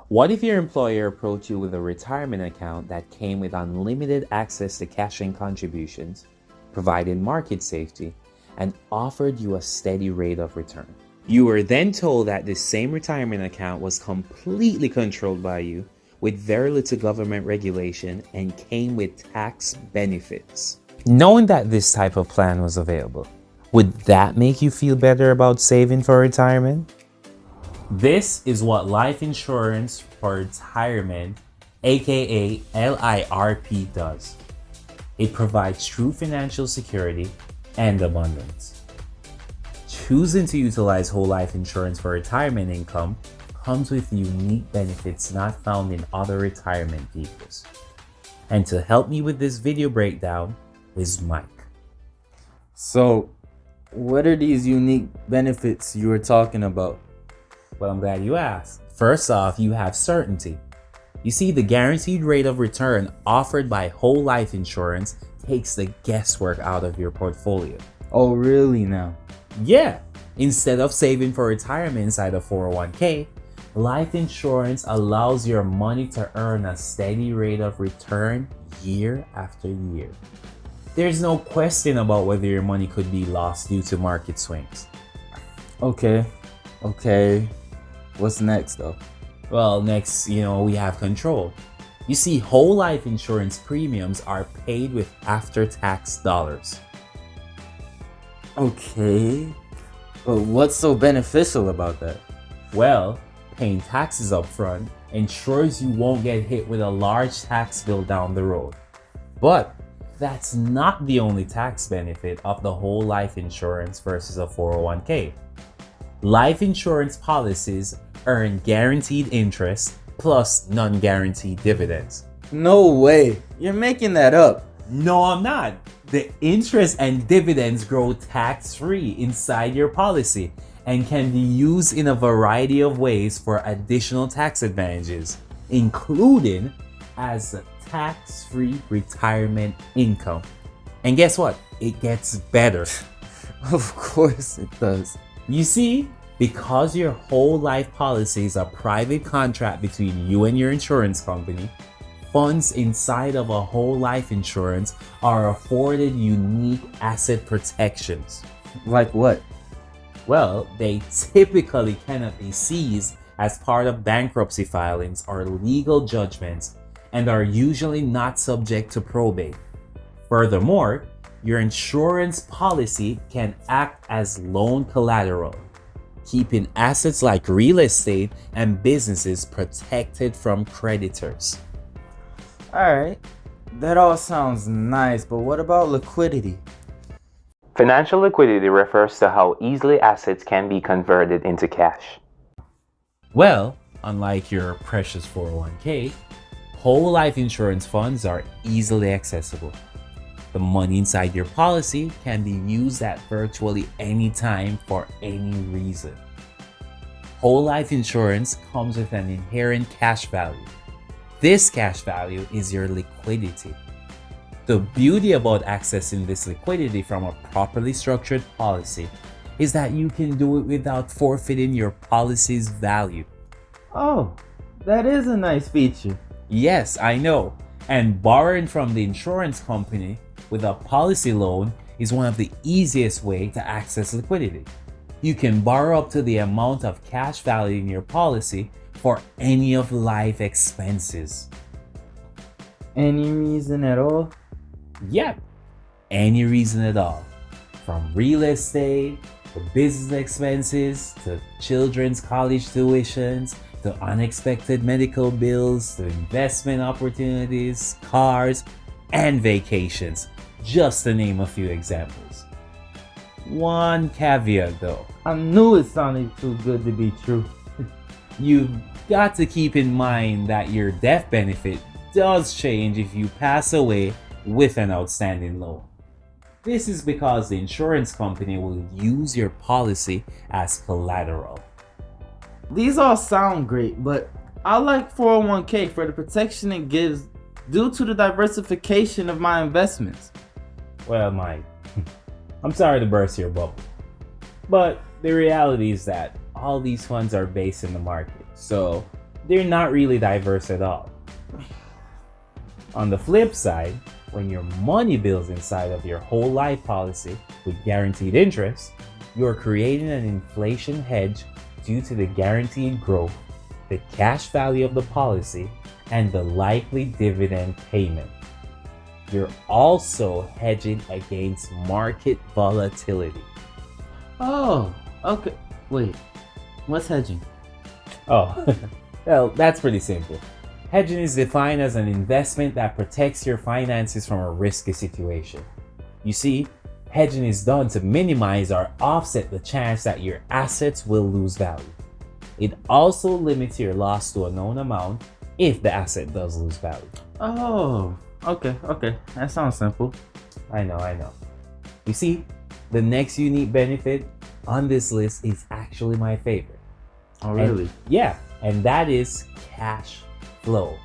What if your employer approached you with a retirement account that came with unlimited access to cash and contributions, provided market safety, and offered you a steady rate of return? You were then told that this same retirement account was completely controlled by you, with very little government regulation, and came with tax benefits. Knowing that this type of plan was available, would that make you feel better about saving for retirement? This is what life insurance for retirement, aka LIRP, does. It provides true financial security and abundance. Choosing to utilize whole life insurance for retirement income comes with unique benefits not found in other retirement vehicles. And to help me with this video breakdown is Mike. So, what are these unique benefits you were talking about? Well, I'm glad you asked. First off, you have certainty. You see, the guaranteed rate of return offered by whole life insurance takes the guesswork out of your portfolio. Oh, really now? Yeah, instead of saving for retirement inside a 401k, life insurance allows your money to earn a steady rate of return year after year. There's no question about whether your money could be lost due to market swings. Okay. What's next though? Well, next, we have control. You see, whole life insurance premiums are paid with after-tax dollars. Okay, but what's so beneficial about that? Well, paying taxes up front ensures you won't get hit with a large tax bill down the road. But that's not the only tax benefit of the whole life insurance versus a 401k. Life insurance policies earn guaranteed interest plus non-guaranteed dividends. No way, you're making that up. No, I'm not. The interest and dividends grow tax-free inside your policy and can be used in a variety of ways for additional tax advantages, including as tax-free retirement income. And guess what? It gets better. Of course it does. You see, because your whole life policy is a private contract between you and your insurance company, funds inside of a whole life insurance are afforded unique asset protections. Like what? Well, they typically cannot be seized as part of bankruptcy filings or legal judgments and are usually not subject to probate. Furthermore, your insurance policy can act as loan collateral, keeping assets like real estate and businesses protected from creditors. Alright, that all sounds nice, but what about liquidity? Financial liquidity refers to how easily assets can be converted into cash. Well, unlike your precious 401k, whole life insurance funds are easily accessible. The money inside your policy can be used at virtually any time for any reason. Whole life insurance comes with an inherent cash value. This cash value is your liquidity. The beauty about accessing this liquidity from a properly structured policy is that you can do it without forfeiting your policy's value. Oh, that is a nice feature. Yes, I know. And borrowing from the insurance company with a policy loan is one of the easiest ways to access liquidity. You can borrow up to the amount of cash value in your policy for any of life expenses. Any reason at all? Yep, any reason at all. From real estate, to business expenses, to children's college tuitions, to unexpected medical bills, to investment opportunities, cars, and vacations, just to name a few examples. One caveat though. I knew it sounded too good to be true. You've got to keep in mind that your death benefit does change if you pass away with an outstanding loan. This is because the insurance company will use your policy as collateral. These all sound great, but I like 401k for the protection it gives due to the diversification of my investments. Well, Mike, I'm sorry to burst your bubble, but the reality is that all these funds are based in the market. So they're not really diverse at all. On the flip side, when your money builds inside of your whole life policy with guaranteed interest, you're creating an inflation hedge due to the guaranteed growth, the cash value of the policy, and the likely dividend payment. You're also hedging against market volatility. Oh, okay. Wait, what's hedging? Oh, well, that's pretty simple. Hedging is defined as an investment that protects your finances from a risky situation. You see, hedging is done to minimize or offset the chance that your assets will lose value. It also limits your loss to a known amount if the asset does lose value. Oh, okay. That sounds simple. I know. You see, the next unique benefit on this list is actually my favorite. Oh, really? And that is cash flow.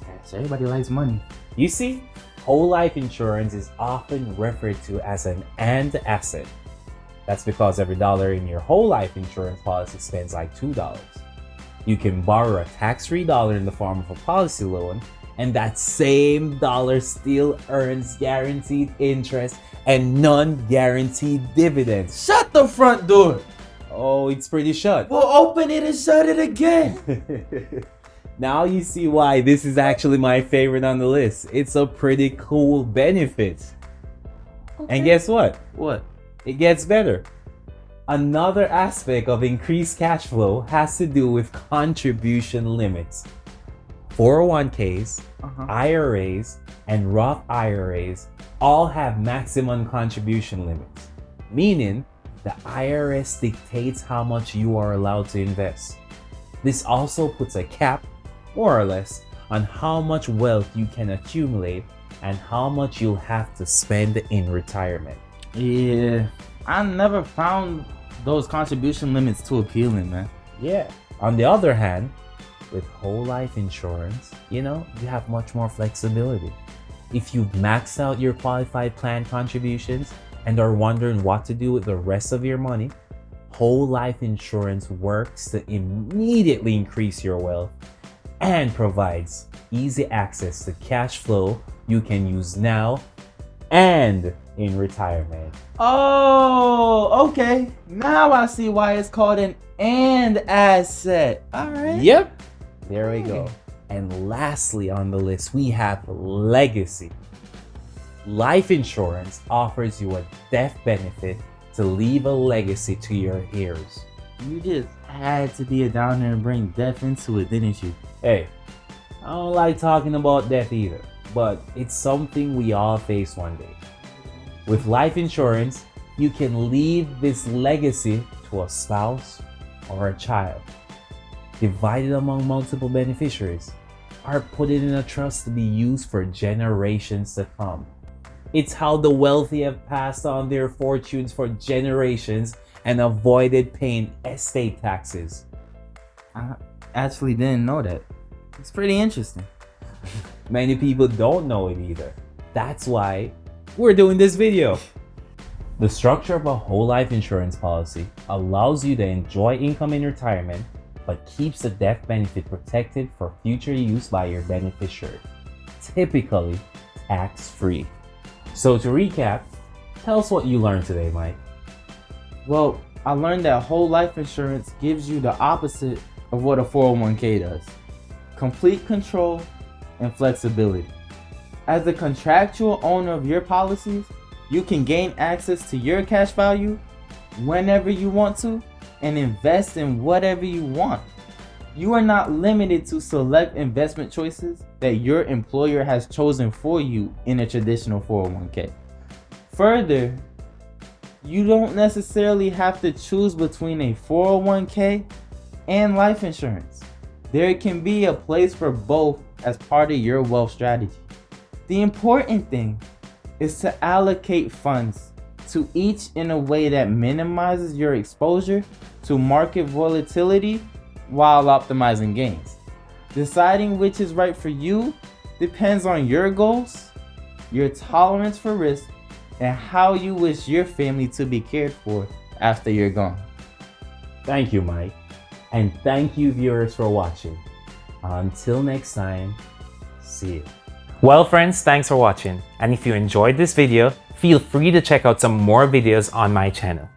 Yes, everybody likes money. You see, whole life insurance is often referred to as an "and" asset. That's because every dollar in your whole life insurance policy spends like $2. You can borrow a tax-free dollar in the form of a policy loan, and that same dollar still earns guaranteed interest and non-guaranteed dividends. Shut the front door! Oh, it's pretty shut. We'll open it and shut it again. Now you see why this is actually my favorite on the list. It's a pretty cool benefit. Okay. And guess what? What? It gets better. Another aspect of increased cash flow has to do with contribution limits. 401ks, IRAs, and Roth IRAs all have maximum contribution limits, meaning the IRS dictates how much you are allowed to invest. This also puts a cap, more or less, on how much wealth you can accumulate and how much you'll have to spend in retirement. Yeah, I never found those contribution limits too appealing, man. Yeah. On the other hand, with whole life insurance, you have much more flexibility. If you've maxed out your qualified plan contributions and are wondering what to do with the rest of your money, whole life insurance works to immediately increase your wealth and provides easy access to cash flow you can use now and in retirement. Oh, okay. Now I see why it's called an "and" asset. All right. Yep. There we go. And lastly on the list, we have legacy. Life insurance offers you a death benefit to leave a legacy to your heirs. You just had to be a downer and bring death into it, didn't you? Hey, I don't like talking about death either, but it's something we all face one day. With life insurance, you can leave this legacy to a spouse or a child, divide it among multiple beneficiaries, or put it in a trust to be used for generations to come. It's how the wealthy have passed on their fortunes for generations and avoided paying estate taxes. I actually didn't know that. It's pretty interesting. Many people don't know it either. That's why we're doing this video. The structure of a whole life insurance policy allows you to enjoy income in retirement, but keeps the death benefit protected for future use by your beneficiary, typically tax-free. So to recap, tell us what you learned today, Mike. Well, I learned that whole life insurance gives you the opposite of what a 401k does. Complete control and flexibility. As the contractual owner of your policies, you can gain access to your cash value whenever you want to and invest in whatever you want. You are not limited to select investment choices that your employer has chosen for you in a traditional 401k. Further, you don't necessarily have to choose between a 401k and life insurance. There can be a place for both as part of your wealth strategy. The important thing is to allocate funds to each in a way that minimizes your exposure to market volatility while optimizing gains. Deciding which is right for you depends on your goals, your tolerance for risk, and how you wish your family to be cared for after you're gone. Thank you, Mike. And thank you, viewers, for watching. Until next time, see you. Well friends, thanks for watching. And if you enjoyed this video, feel free to check out some more videos on my channel.